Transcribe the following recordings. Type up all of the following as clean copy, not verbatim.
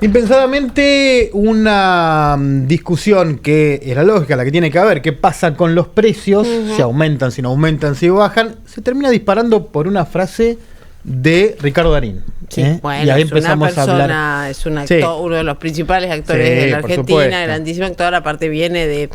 Impensadamente una discusión que era lógica, la que tiene que haber, qué pasa con los precios, si aumentan, si no aumentan, si bajan, se termina disparando por una frase de Ricardo Darín. Sí, bueno, y ahí es empezamos una persona, a hablar. es un actor, uno de los principales actores de la Argentina, grandísimo actor, aparte viene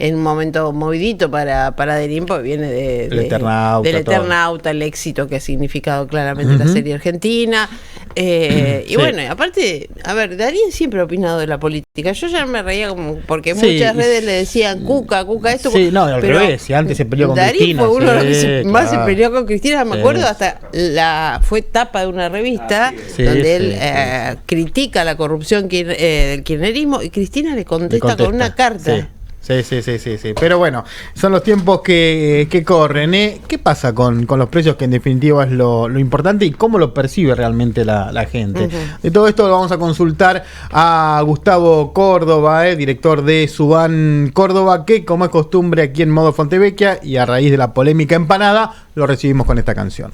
en un momento movidito para Darín, porque viene del Eternauta, el éxito que ha significado claramente la serie argentina. Y bueno, aparte, a ver, Darín siempre ha opinado de la política. Yo ya me reía porque muchas redes le decían Cuca esto. Sí, no, al revés, si antes se peleó con Darín Cristina. Darín fue uno de los que más se peleó con Cristina, me acuerdo, hasta fue tapa de una revista donde él critica la corrupción del kirchnerismo y Cristina le contesta con una carta. Sí. Pero bueno, son los tiempos que corren. ¿Qué pasa con los precios, que en definitiva es lo importante, y cómo lo percibe realmente la gente? De todo esto lo vamos a consultar a Gustavo Córdoba, director de Subán Córdoba, que como es costumbre aquí en Modo Fontevecchia, y a raíz de la polémica empanada, lo recibimos con esta canción.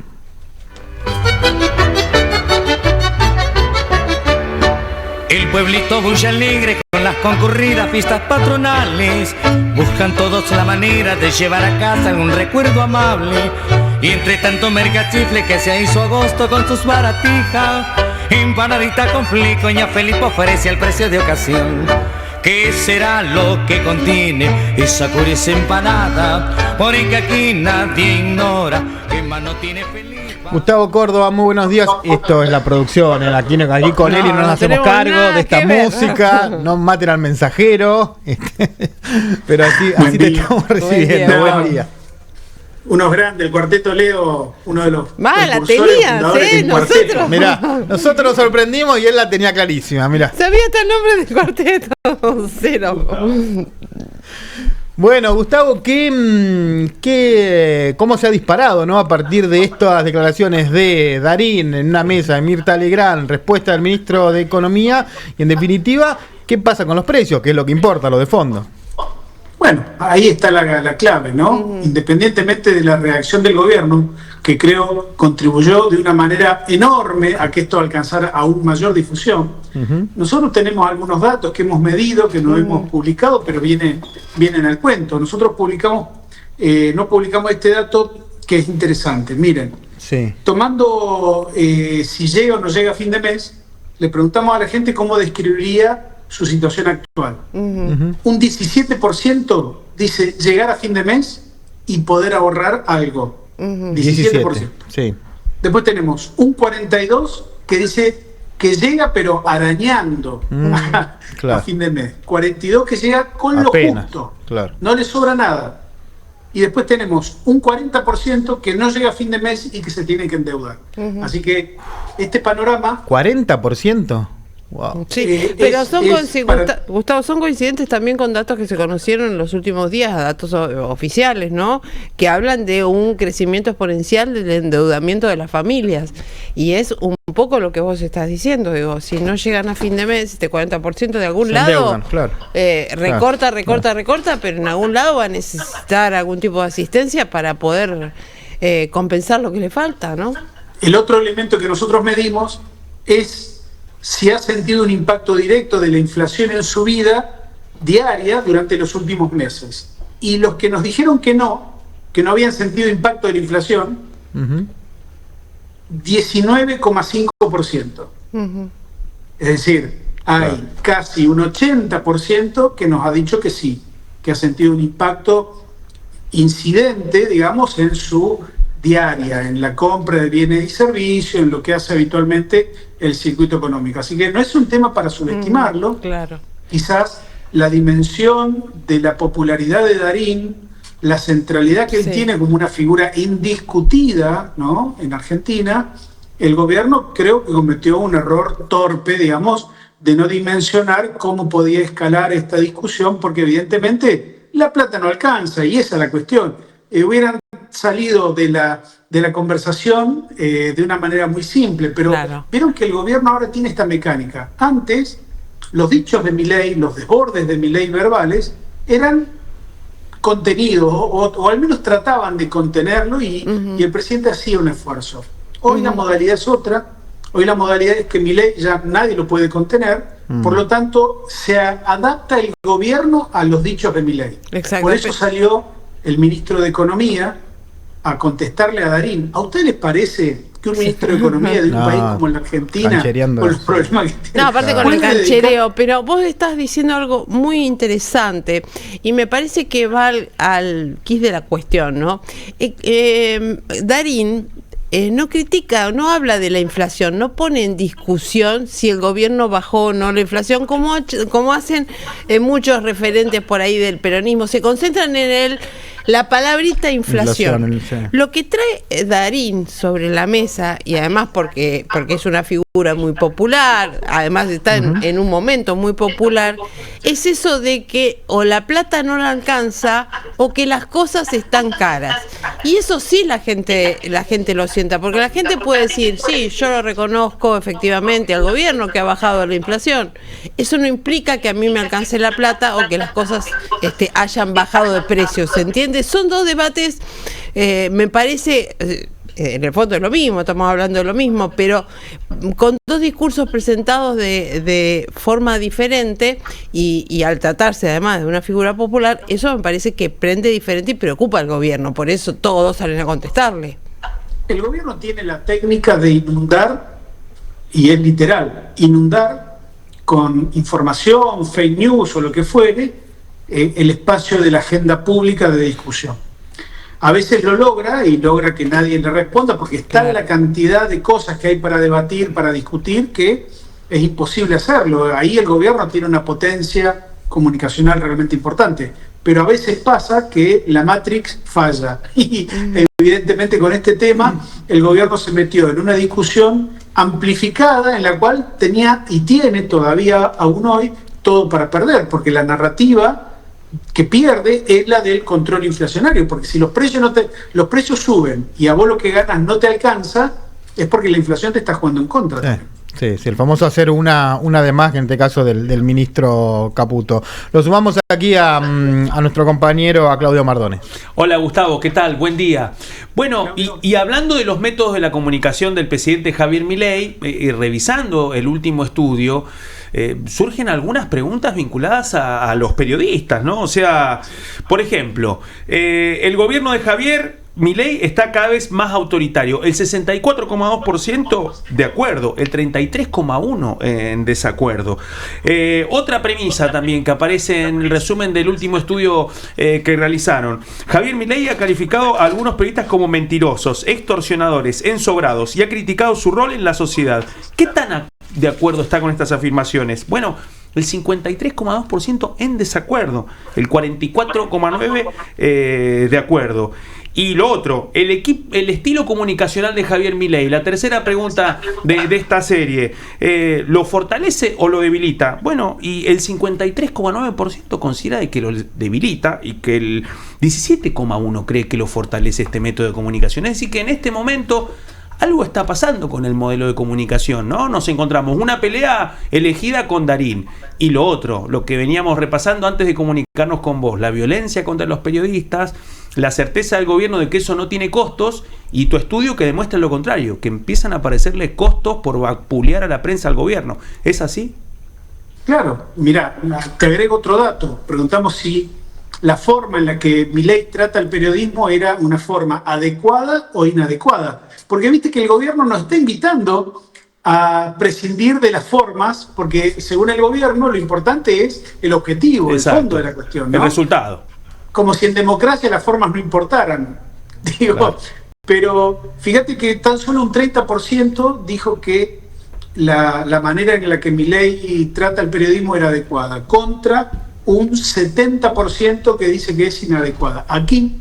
El pueblito bulle alegre con las concurridas fiestas patronales. Buscan todos la manera de llevar a casa algún recuerdo amable. Y entre tanto mercachifle que se hizo agosto con sus baratijas, empanadita con flico, ña Felipe ofrece al precio de ocasión. ¿Qué será lo que contiene esa curiosa empanada? Porque aquí nadie ignora que mano tiene feliz. Gustavo Córdoba, muy buenos días. Esto es la producción, aquí con él y no nos hacemos cargo de esta música. No maten al mensajero. Pero así te estamos recibiendo. Buen día. Unos grandes, el Cuarteto Leo, uno de los la tenías, nosotros. Mirá, nosotros nos sorprendimos y él la tenía clarísima, mirá. Sabía hasta el nombre del cuarteto. Cero. Bueno, Gustavo, ¿cómo se ha disparado, ¿no? A partir de estas declaraciones de Darín en una mesa de Mirta Legrand, respuesta del ministro de Economía, y en definitiva, ¿qué pasa con los precios? Que es lo que importa, lo de fondo. Bueno, ahí está la clave, ¿no? Independientemente de la reacción del gobierno, que creo contribuyó de una manera enorme a que esto alcanzara aún mayor difusión. Nosotros tenemos algunos datos que hemos medido, que no hemos publicado, pero vienen al cuento. Nosotros no publicamos este dato, que es interesante. Miren, tomando si llega o no llega a fin de mes, le preguntamos a la gente cómo describiría su situación actual. Un 17% dice llegar a fin de mes y poder ahorrar algo. 17%. Sí. Después tenemos un 42% que dice que llega pero arañando a fin de mes. 42% que llega con apenas, lo justo. No le sobra nada. Y después tenemos un 40% que no llega a fin de mes y que se tiene que endeudar. Así que este panorama... ¿40%? Wow. Sí, pero Gustavo, son coincidentes también con datos que se conocieron en los últimos días, datos oficiales, ¿no? Que hablan de un crecimiento exponencial del endeudamiento de las familias. Y es un poco lo que vos estás diciendo, digo, si no llegan a fin de mes, este 40% de algún lado, recorta, pero en algún lado va a necesitar algún tipo de asistencia para poder compensar lo que le falta, ¿no? El otro elemento que nosotros medimos es si ha sentido un impacto directo de la inflación en su vida diaria durante los últimos meses. Y los que nos dijeron que no habían sentido impacto de la inflación, 19,5%. Es decir, hay casi un 80% que nos ha dicho que sí, que ha sentido un impacto incidente, digamos, en su diaria, en la compra de bienes y servicios, en lo que hace habitualmente el circuito económico. Así que no es un tema para subestimarlo. Quizás la dimensión de la popularidad de Darín, la centralidad que él tiene como una figura indiscutida, ¿no?, en Argentina, el gobierno creo que cometió un error torpe, digamos, de no dimensionar cómo podía escalar esta discusión, porque evidentemente la plata no alcanza, y esa es la cuestión. Hubieran salido de la conversación de una manera muy simple, pero vieron que el gobierno ahora tiene esta mecánica. Antes, los dichos de Milei, los desbordes de Milei verbales, eran contenidos, o al menos trataban de contenerlo, y el presidente hacía un esfuerzo. Hoy la modalidad es otra. Hoy la modalidad es que Milei ya nadie lo puede contener, por lo tanto se adapta el gobierno a los dichos de Milei. Por eso salió el ministro de Economía a contestarle a Darín. ¿A ustedes les parece que un ministro de Economía de un país como la Argentina, con los problemas que tiene, no, aparte con el canchereo, pero vos estás diciendo algo muy interesante y me parece que va al quid de la cuestión, ¿no? Darín no critica, no habla de la inflación, no pone en discusión si el gobierno bajó o no la inflación, como hacen muchos referentes por ahí del peronismo, se concentran en la palabrita inflación. Sí. Lo que trae Darín sobre la mesa, y además porque es una figura muy popular, además está en un momento muy popular, es eso de que o la plata no la alcanza o que las cosas están caras. Y eso sí la gente lo sienta, porque la gente puede decir, sí, yo lo reconozco efectivamente al gobierno que ha bajado la inflación. Eso no implica que a mí me alcance la plata o que las cosas hayan bajado de precio, ¿se entiende? Son dos debates, me parece, en el fondo es lo mismo, estamos hablando de lo mismo, pero con dos discursos presentados de forma diferente y al tratarse además de una figura popular, eso me parece que prende diferente y preocupa al gobierno, por eso todos salen a contestarle. El gobierno tiene la técnica de inundar, y es literal, inundar con información, fake news o lo que fuere, el espacio de la agenda pública de discusión. A veces lo logra y logra que nadie le responda porque está la cantidad de cosas que hay para debatir, para discutir, que es imposible hacerlo. Ahí el gobierno tiene una potencia comunicacional realmente importante, pero a veces pasa que la Matrix falla y evidentemente con este tema el gobierno se metió en una discusión amplificada en la cual tenía y tiene todavía aún hoy todo para perder, porque la narrativa que pierde es la del control inflacionario, porque si los precios suben y a vos lo que ganas no te alcanza, es porque la inflación te está jugando en contra. Sí, el famoso hacer una de más, en este caso del ministro Caputo. Lo sumamos aquí a nuestro compañero, a Claudio Mardones. Hola Gustavo, ¿qué tal? Buen día. Bueno, y hablando de los métodos de la comunicación del presidente Javier Milei, y revisando el último estudio, surgen algunas preguntas vinculadas a los periodistas, ¿no? O sea, por ejemplo, el gobierno de Javier Milei está cada vez más autoritario. El 64,2% de acuerdo, el 33,1% en desacuerdo. Otra premisa también que aparece en el resumen del último estudio que realizaron. Javier Milei ha calificado a algunos periodistas como mentirosos, extorsionadores, ensobrados y ha criticado su rol en la sociedad. ¿Qué tan de acuerdo está con estas afirmaciones? Bueno, el 53,2% en desacuerdo, el 44,9% de acuerdo. Y lo otro, el estilo comunicacional de Javier Milei, la tercera pregunta de esta serie, ¿lo fortalece o lo debilita? Bueno, y el 53,9% considera de que lo debilita y que el 17,1% cree que lo fortalece este método de comunicación. Es decir, que en este momento algo está pasando con el modelo de comunicación, ¿no? Nos encontramos una pelea elegida con Darín y lo otro, lo que veníamos repasando antes de comunicarnos con vos, la violencia contra los periodistas, la certeza del gobierno de que eso no tiene costos y tu estudio que demuestra lo contrario, que empiezan a aparecerle costos por vapulear a la prensa al gobierno. ¿Es así? Claro, mirá, te agrego otro dato. Preguntamos si la forma en la que Milei trata el periodismo era una forma adecuada o inadecuada. Porque viste que el gobierno nos está invitando a prescindir de las formas, porque según el gobierno lo importante es el objetivo, el fondo de la cuestión, ¿no? El resultado. Como si en democracia las formas no importaran. Digo, claro. Pero fíjate que tan solo un 30% dijo que la manera en la que Milei trata el periodismo era adecuada, contra un 70% que dice que es inadecuada. Aquí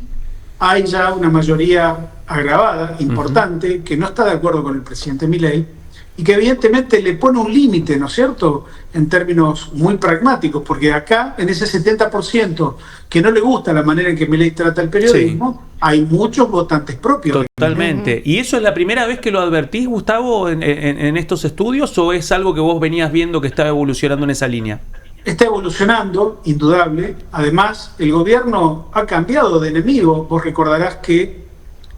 hay ya una mayoría agravada, importante, que no está de acuerdo con el presidente Milei y que evidentemente le pone un límite, ¿no es cierto?, en términos muy pragmáticos, porque acá, en ese 70% que no le gusta la manera en que Milei trata el periodismo, hay muchos votantes propios. Totalmente. ¿Y eso es la primera vez que lo advertís, Gustavo, en estos estudios, o es algo que vos venías viendo que estaba evolucionando en esa línea? Está evolucionando, indudable. Además, el gobierno ha cambiado de enemigo. Vos recordarás que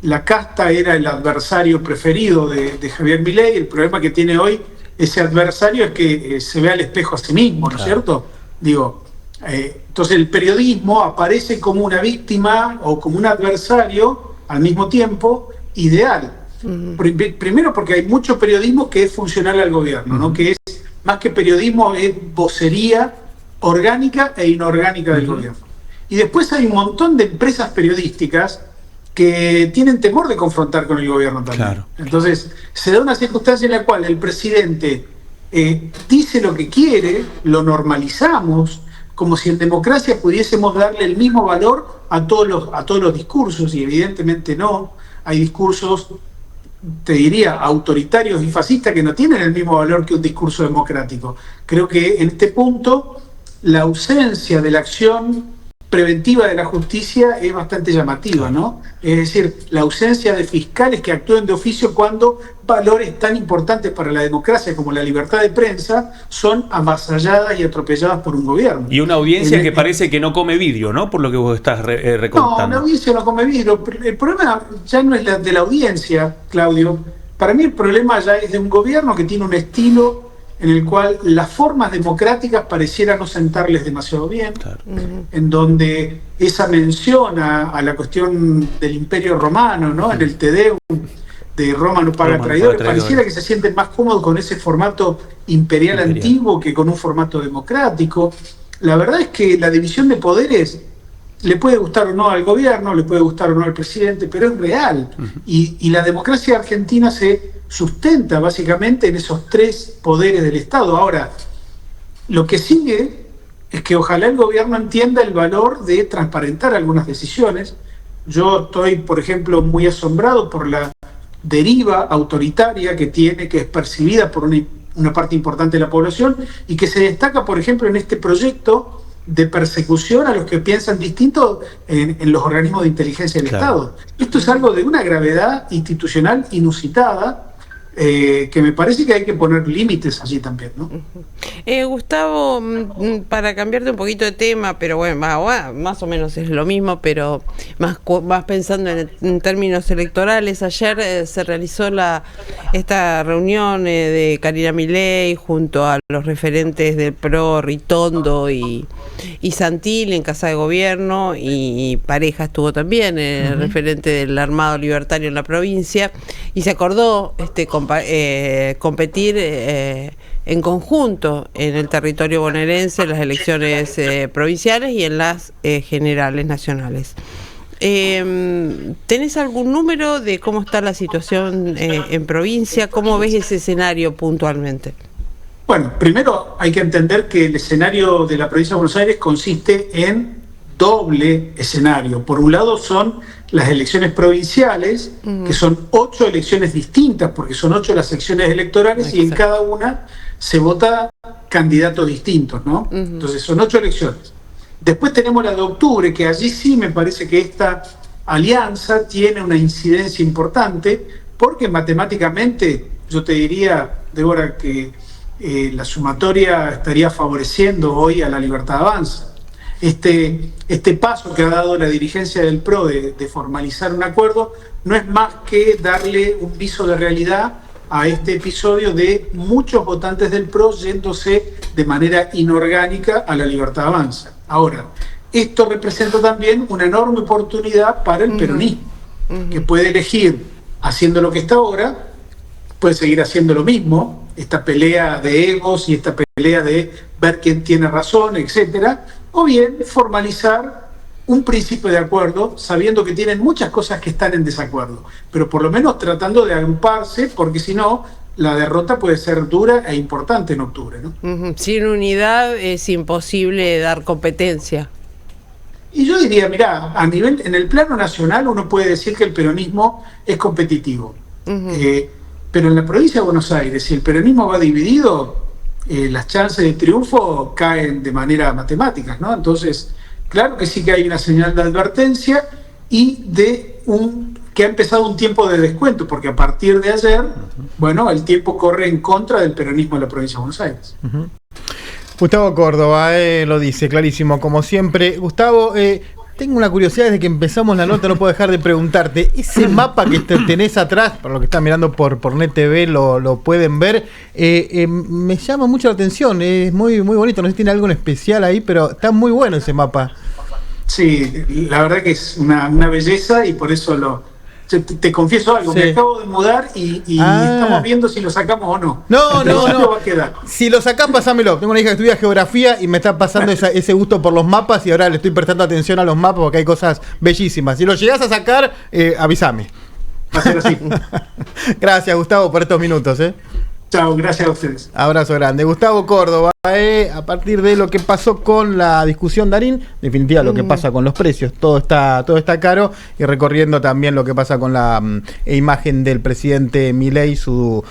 la casta era el adversario preferido de Javier Milei. El problema que tiene hoy ese adversario es que se ve al espejo a sí mismo, ¿no es cierto? Digo, entonces el periodismo aparece como una víctima o como un adversario al mismo tiempo ideal. Primero porque hay mucho periodismo que es funcional al gobierno, ¿no? Que es más que periodismo, es vocería orgánica e inorgánica del gobierno. Y después hay un montón de empresas periodísticas que tienen temor de confrontar con el gobierno también. Claro. Entonces, se da una circunstancia en la cual el presidente dice lo que quiere, lo normalizamos, como si en democracia pudiésemos darle el mismo valor a todos los discursos, y evidentemente no. Hay discursos, te diría, autoritarios y fascistas que no tienen el mismo valor que un discurso democrático. Creo que en este punto la ausencia de la acción preventiva de la justicia es bastante llamativa, ¿no? Es decir, la ausencia de fiscales que actúen de oficio cuando valores tan importantes para la democracia como la libertad de prensa son avasalladas y atropelladas por un gobierno. Y una audiencia que parece que no come vidrio, ¿no? Por lo que vos estás recontando. No, una audiencia no come vidrio. El problema ya no es de la audiencia, Claudio. Para mí el problema ya es de un gobierno que tiene un estilo en el cual las formas democráticas pareciera no sentarles demasiado bien, claro. En donde esa mención a la cuestión del Imperio Romano, ¿no? En el Te Deum de Roma no paga traidores, pareciera que se sienten más cómodos con ese formato imperial antiguo que con un formato democrático. La verdad es que la división de poderes le puede gustar o no al gobierno, le puede gustar o no al presidente, pero es real. Y la democracia argentina se sustenta básicamente en esos tres poderes del Estado. Ahora, lo que sigue es que ojalá el gobierno entienda el valor de transparentar algunas decisiones. Yo estoy, por ejemplo, muy asombrado por la deriva autoritaria que tiene, que es percibida por una parte importante de la población y que se destaca, por ejemplo, en este proyecto de persecución a los que piensan distinto en los organismos de inteligencia del Estado. Esto es algo de una gravedad institucional inusitada, que me parece que hay que poner límites allí también, ¿no? Gustavo, para cambiarte un poquito de tema, pero bueno, más o menos es lo mismo, pero más pensando en términos electorales. Ayer se realizó esta reunión de Karina Milei junto a los referentes del PRO, Ritondo y Santilli en Casa de Gobierno, y Pareja estuvo también, el referente del Armado Libertario en la provincia, y se acordó competir en conjunto en el territorio bonaerense en las elecciones provinciales y en las generales nacionales. ¿Tenés algún número de cómo está la situación en provincia? ¿Cómo ves ese escenario puntualmente? Bueno, primero hay que entender que el escenario de la provincia de Buenos Aires consiste en doble escenario. Por un lado son las elecciones provinciales, que son 8 elecciones distintas, porque son 8 las secciones electorales. Exacto. Y en cada una se vota candidatos distintos, ¿no? Entonces son 8 elecciones. Después tenemos la de octubre, que allí sí me parece que esta alianza tiene una incidencia importante, porque matemáticamente yo te diría, Débora, que la sumatoria estaría favoreciendo hoy a la Libertad Avanza. Este paso que ha dado la dirigencia del PRO de formalizar un acuerdo no es más que darle un viso de realidad a este episodio de muchos votantes del PRO yéndose de manera inorgánica a la Libertad Avanza. Ahora, esto representa también una enorme oportunidad para el peronismo, que puede elegir, haciendo lo que está ahora, puede seguir haciendo lo mismo, esta pelea de egos y esta pelea de ver quién tiene razón, etcétera, o bien formalizar un principio de acuerdo, sabiendo que tienen muchas cosas que están en desacuerdo, pero por lo menos tratando de agruparse, porque si no, la derrota puede ser dura e importante en octubre, ¿no? Sin unidad es imposible dar competencia. Y yo diría, mirá, en el plano nacional uno puede decir que el peronismo es competitivo, pero en la provincia de Buenos Aires, si el peronismo va dividido, las chances de triunfo caen de manera matemática, ¿no? Entonces, claro que sí que hay una señal de advertencia y que ha empezado un tiempo de descuento, porque a partir de ayer, bueno, el tiempo corre en contra del peronismo de la provincia de Buenos Aires. Gustavo Córdoba lo dice clarísimo, como siempre. Gustavo, Tengo una curiosidad desde que empezamos la nota, no puedo dejar de preguntarte. Ese mapa que tenés atrás, para los que están mirando por NetTV lo pueden ver, me llama mucho la atención, es muy, muy bonito. No sé si tiene algo en especial ahí, pero está muy bueno ese mapa. Sí, la verdad que es una belleza y por eso te confieso algo, Sí. me acabo de mudar y estamos viendo si lo sacamos o no. No. Va a quedar. Si lo sacás, pasámelo. Tengo una hija que estudia geografía y me está pasando ese gusto por los mapas y ahora le estoy prestando atención a los mapas porque hay cosas bellísimas. Si lo llegás a sacar, avísame. Va a ser así. Gracias, Gustavo, por estos minutos. Chao, gracias a ustedes. Abrazo grande. Gustavo Córdoba, a partir de lo que pasó con la discusión Darín, en definitiva lo que pasa con los precios, todo está caro, y recorriendo también lo que pasa con la imagen del presidente Milei, su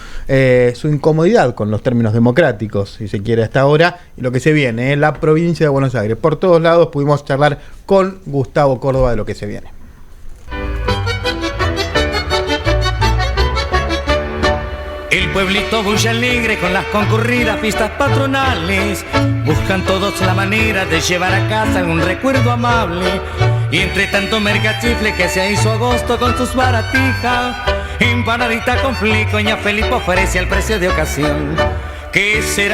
incomodidad con los términos democráticos, si se quiere, hasta ahora, y lo que se viene en la provincia de Buenos Aires. Por todos lados pudimos charlar con Gustavo Córdoba de lo que se viene. El pueblito bulle alegre con las concurridas fiestas patronales. Buscan todos la manera de llevar a casa algún recuerdo amable. Y entre tanto mercachifle que se hizo agosto con sus baratijas, empanadita con flico, ña Felipe ofrece al precio de ocasión. ¿Qué será?